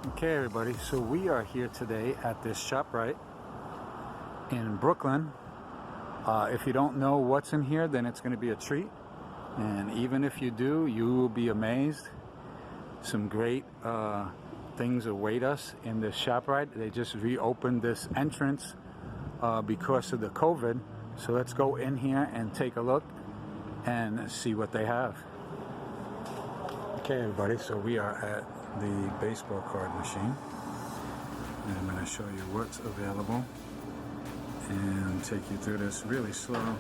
Okay everybody, so we are here today at this ShopRite in Brooklyn. If you don't know what's in here, then it's going to be a treat, and even if you do, you will be amazed. Some great things await us in this ShopRite. They just reopened this entrance because of the COVID, so let's go in here and take a look and see what they have. Okay everybody, so we are at the baseball card machine, and I'm going to show you what's available and take you through this really slow.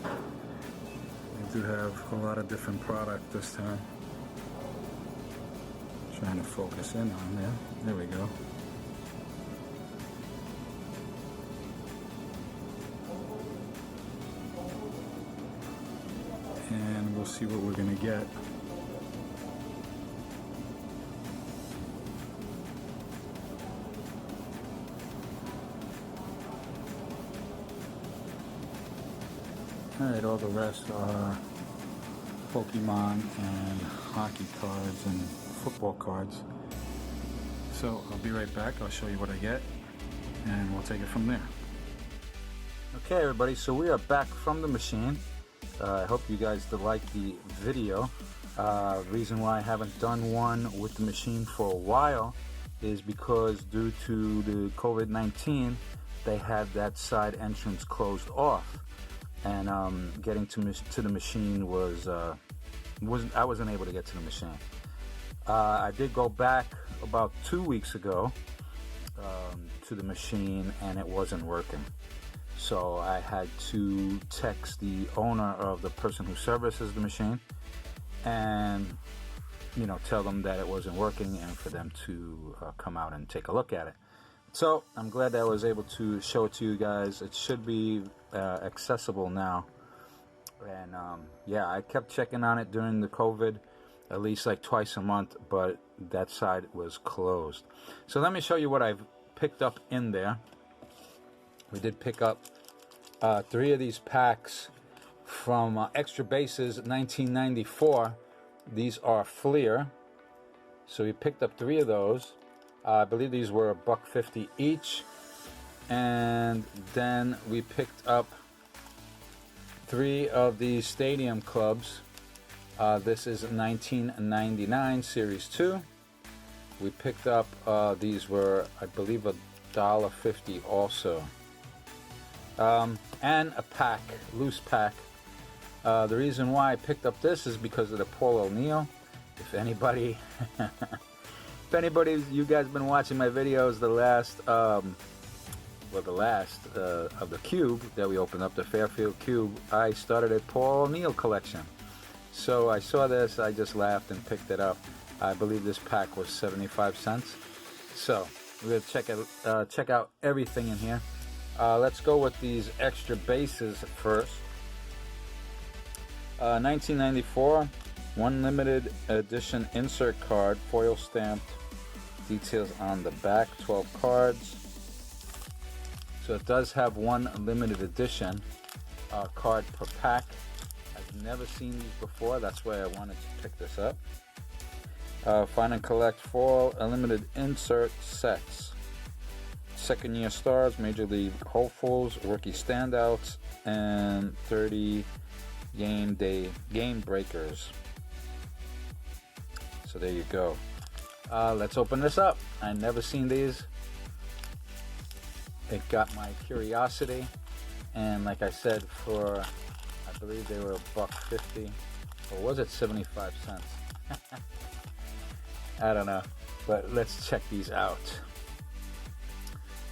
We do have a lot of different product this time. Trying to focus in on there. There we go. And we'll see what we're going to get. Alright, all the rest are Pokemon and hockey cards and football cards. So I'll be right back. I'll show you what I get and we'll take it from there. Okay everybody, so we are back from the machine. I hope you guys did like the video. Reason why I haven't done one with the machine for a while is because due to the COVID-19, they had that side entrance closed off. And getting to the machine I wasn't able to get to the machine. I did go back about 2 weeks ago to the machine, and it wasn't working. So I had to text the owner of the person who services the machine, and tell them that it wasn't working, and for them to come out and take a look at it. So I'm glad that I was able to show it to you guys. It should be accessible now. And yeah, I kept checking on it during the COVID, at least like twice a month, but that side was closed. So let me show you what I've picked up in there. We did pick up 3 of these packs from Extra Bases 1994. These are Fleer. So we picked up 3 of those. I believe these were $1.50 each, and then we picked up 3 of these stadium clubs. This is 1999 Series 2. We picked up these were, I believe, $1.50 also, and a pack, loose pack. The reason why I picked up this is because of the Paul O'Neill. If anybody you guys been watching my videos, the last of the cube that we opened up, the Fairfield cube, I started a Paul O'Neill collection. So I saw this, I just laughed and picked it up. I believe this pack was 75 cents. So we're gonna check out everything in here. Let's go with these Extra Bases first. 1994, one limited edition insert card, foil stamped. Details on the back, 12 cards. So it does have one limited edition card per pack. I've never seen these before, that's why I wanted to pick this up. Find and collect fall limited insert sets. Second year stars, Major League hopefuls, rookie standouts, and 30 game breakers. So there you go. Let's open this up. I never seen these. It got my curiosity, and like I said, I believe they were $1.50, or was it 75 cents? I don't know, but let's check these out.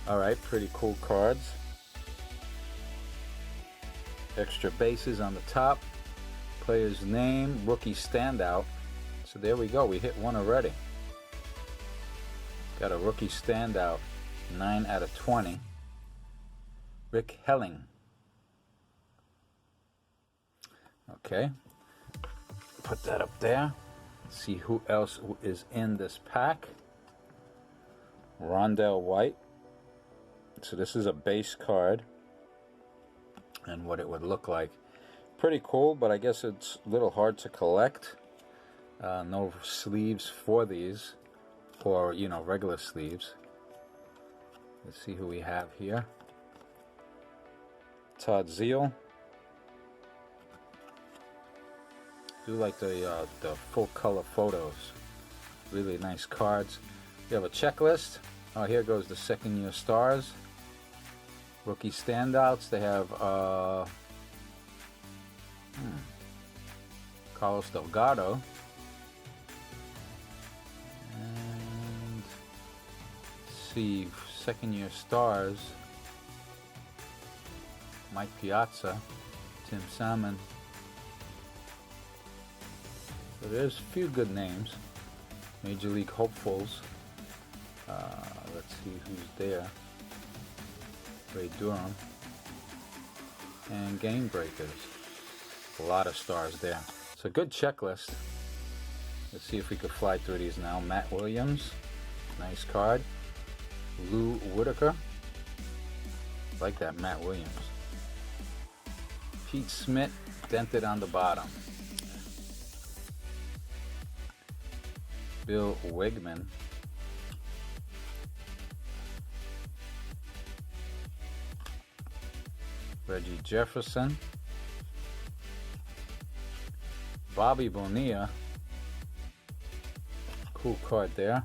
Alright, pretty cool cards. Extra Bases on the top. Player's name, rookie standout. So there we go, we hit one already. Got a rookie standout, 9 out of 20. Rick Helling. Okay, put that up there. See who else is in this pack. Rondell White. So this is a base card, and what it would look like. Pretty cool, but I guess it's a little hard to collect. No sleeves for these, or regular sleeves. Let's see who we have here. Todd Zeal. Do like the full color photos. Really nice cards. We have a checklist. Oh, here goes the second year stars. Rookie standouts. They have Carlos Delgado. And let's see, second year stars. Mike Piazza, Tim Salmon. So there's a few good names. Major League hopefuls. Let's see who's there. Ray Durham. And game breakers. A lot of stars there. It's a good checklist. Let's see if we could fly through these now. Matt Williams. Nice card. Lou Whitaker. Like that Matt Williams. Pete Smith, dented on the bottom. Bill Wegman. Reggie Jefferson. Bobby Bonilla. Cool card there.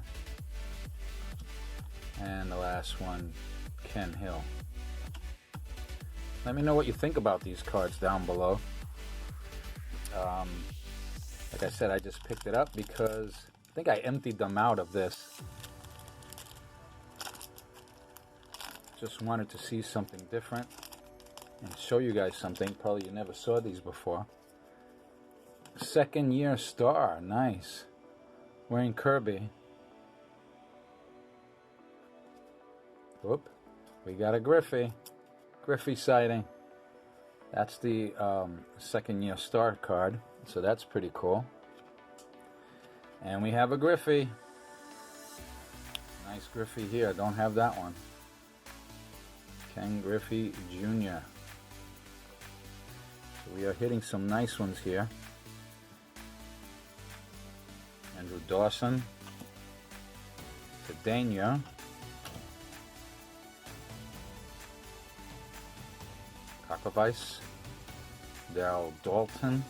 And the last one, Ken Hill. Let me know what you think about these cards down below. Like I said, I just picked it up because I think I emptied them out of this. Just wanted to see something different and show you guys something. Probably you never saw these before. Second year star, nice. Wayne Kirby. Whoop, we got a Griffey. Griffey sighting. That's the second year star card, so that's pretty cool. And we have a Griffey. Nice Griffey here. Don't have that one. Ken Griffey Jr. So we are hitting some nice ones here. Andrew Dawson. Cedeno. Cocklevice, Darryl Dalton,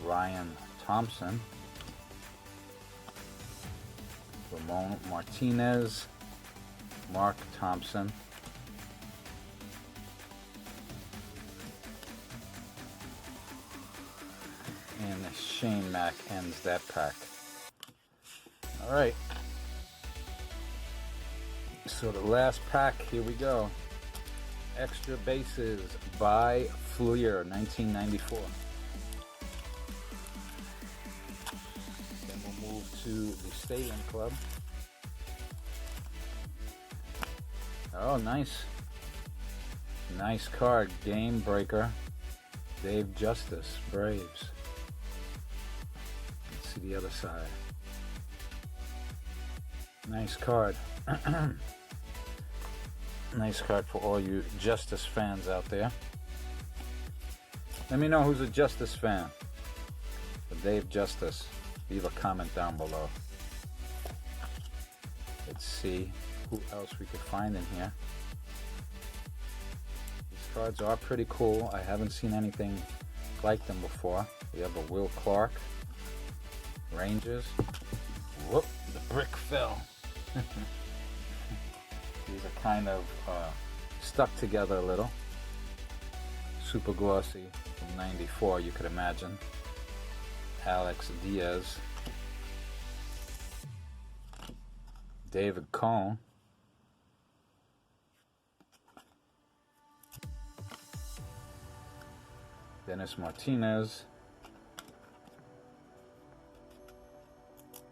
Ryan Thompson, Ramon Martinez, Mark Thompson, and Shane Mack ends that pack. All right, so the last pack, here we go. Extra bases by Fleer, 1994. Then we'll move to the Stadium Club. Oh, nice. Nice card. Game breaker. Dave Justice, Braves. Let's see the other side. Nice card. Nice card for all you Justice fans out there. Let me know who's a Justice fan. For Dave Justice. Leave a comment down below. Let's see who else we could find in here. These cards are pretty cool. I haven't seen anything like them before. We have a Will Clark. Rangers. Whoop, the brick fell. These are kind of stuck together a little. Super glossy from 94, you could imagine. Alex Diaz. David Cohn. Dennis Martinez.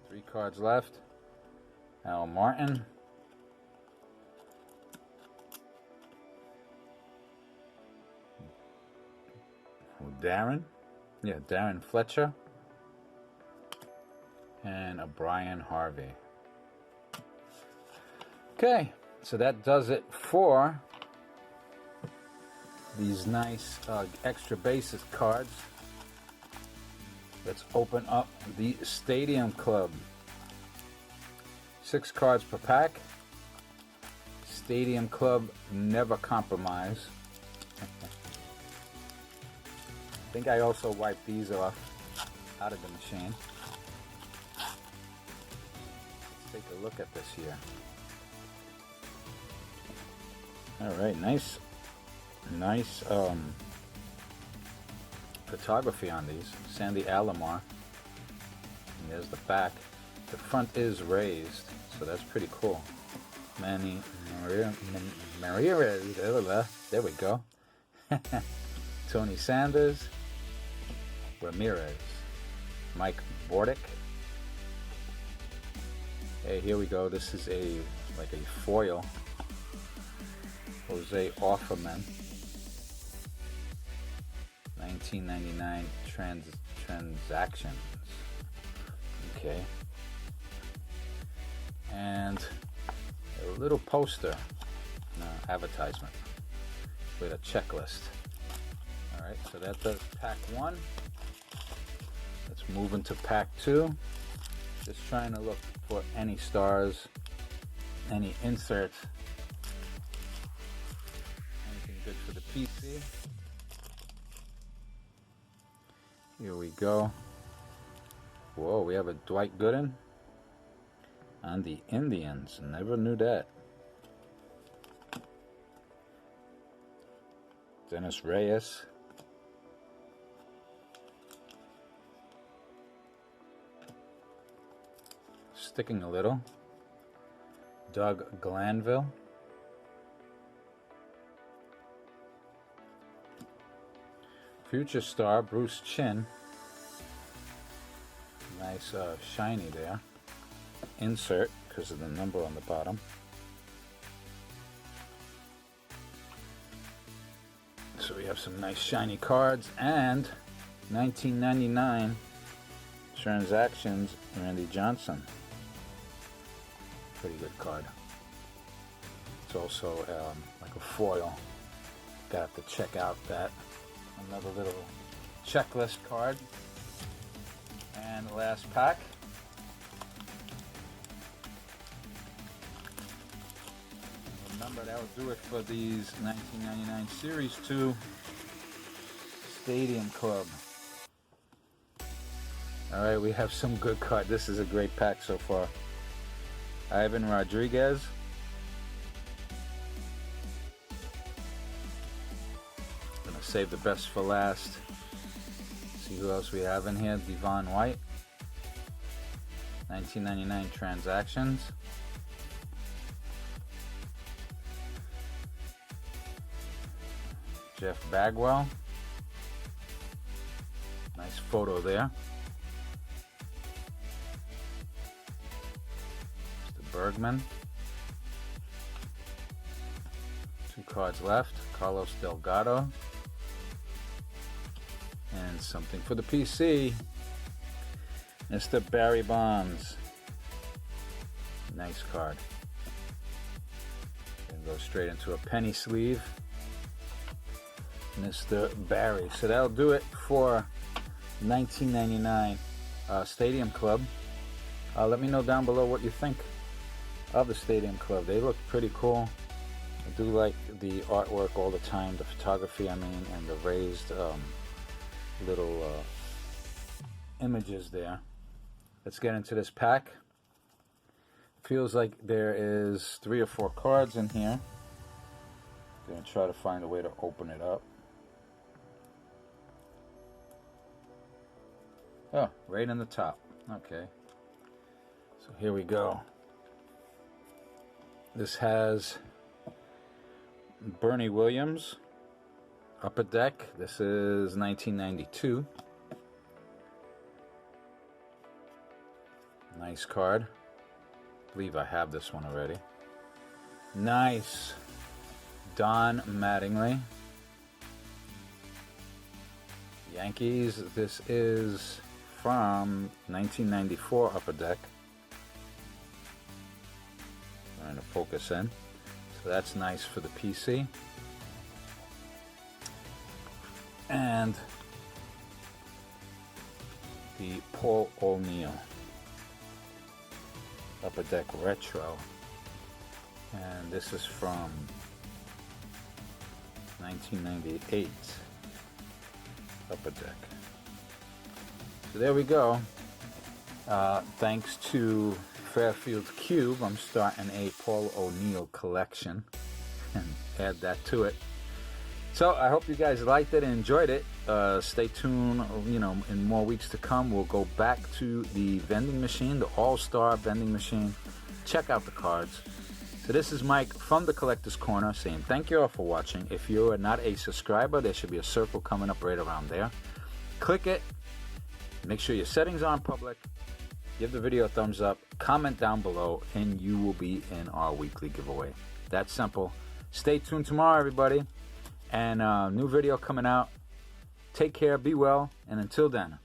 3 cards left. Al Martin. Darren, Darren Fletcher, and a Brian Harvey. Okay, so that does it for these nice extra bases cards. Let's open up the Stadium Club. 6 cards per pack. Stadium Club, never compromise. I think I also wiped these off out of the machine. Let's take a look at this here. Alright, nice photography on these. Sandy Alomar. And there's the back. The front is raised, so that's pretty cool. Maria, there we go. Tony Sanders, Ramirez, Mike Bordick. Hey, here we go. This is like a foil. Jose Offerman, 1999 transactions. Okay. And a little poster, advertisement with a checklist. Alright, so that does pack 1. Let's move into pack 2. Just trying to look for any stars, any inserts, anything good for the PC. Here we go. Whoa, we have a Dwight Gooden on the Indians. Never knew that. Dennis Reyes. Sticking a little. Doug Glanville. Future star Bruce Chin. Nice shiny there. Insert because of the number on the bottom. So we have some nice shiny cards and 1999 transactions, Randy Johnson. Pretty good card. It's also like a foil. Got to check out that. Another little checklist card. And the last pack. And remember, that will do it for these 1999 Series 2 Stadium Club. Alright, we have some good cards. This is a great pack so far. Ivan Rodriguez. Gonna save the best for last. See who else we have in here. Devon White. 1999 transactions. Jeff Bagwell. Nice photo there. Mr. Bergman. 2 cards left. Carlos Delgado. And something for the PC. Mr. Barry Bonds. Nice card. And go straight into a penny sleeve. Mr. Barry. So that'll do it for 1999 Stadium Club. Let me know down below what you think of the Stadium Club. They look pretty cool. I do like the artwork all the time, the photography, I mean, and the raised little images there. Let's get into this pack. Feels like there is 3 or 4 cards in here. Gonna try to find a way to open it up. Oh, right in the top. Okay. So here we go. This has Bernie Williams, Upper Deck. This is 1992. Nice card. I believe I have this one already. Nice. Don Mattingly. Yankees. This is from 1994 Upper Deck. Trying to focus in. So that's nice for the PC. And the Paul O'Neill Upper Deck Retro, and this is from 1998 Upper Deck. So there we go. Thanks to Fairfield Cube, I'm starting a Paul O'Neill collection and add that to it. So I hope you guys liked it and enjoyed it. Stay tuned, in more weeks to come. We'll go back to the vending machine, the AllStar vending machine. Check out the cards. So this is Mike from the Collectors Corner saying thank you all for watching. If you are not a subscriber, there should be a circle coming up right around there. Click it. Make sure your settings are on public. Give the video a thumbs up. Comment down below, and you will be in our weekly giveaway. That's simple. Stay tuned tomorrow, everybody. And new video coming out. Take care, be well, and until then,